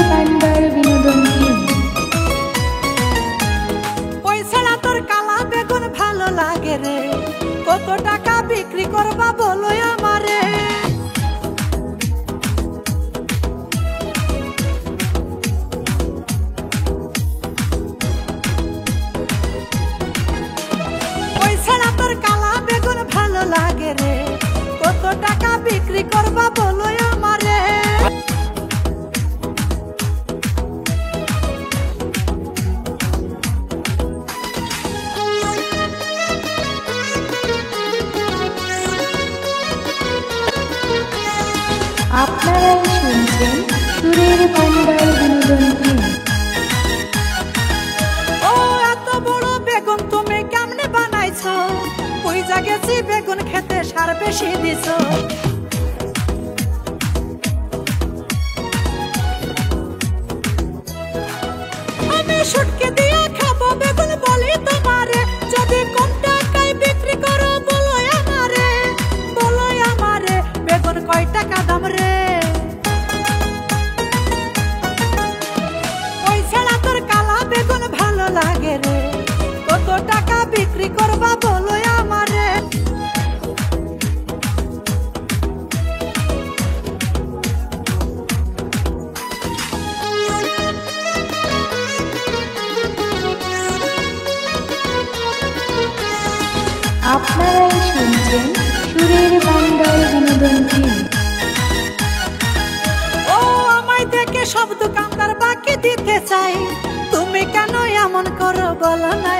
ভান্ডার বিনোদন টিম। ওই ছাড়া তোর কালা বেগুন ভালো লাগে রে, কত টাকা বিক্রি করবা বলো আমারে। ওই ছাড়া তোর কালা বেগুন ভালো লাগে রে, কত টাকা বিক্রি করবা বলো আমারে। আপনারাই শুনছেন সুরের ভান্ডার বিনোদন টিম। ও এত বড় বেগুন তুমি কেমনে বানাইছো, ওই জায়গাছি বেগুন খেতে সার বেশি দিছো। আমি শুটকে দিয়ে খাবো বেগুন বলি তোমারে, যদি কম টাকায় বিক্রি করো বলো আমারে, বলো আমারে বেগুন কয় টাকা দাম রে। ওই ছাড়া তোর কালা বেগুন ভালো লাগে রে, কত টাকা বিক্রি করবা বলো আমারে। আপনারাই শুনছেন সুরের ভান্ডার বিনোদন টিম। ও আমায় দেখে সব দোকানদার বাকি দিতে চাই, তুমি কেন এমন করো বলো না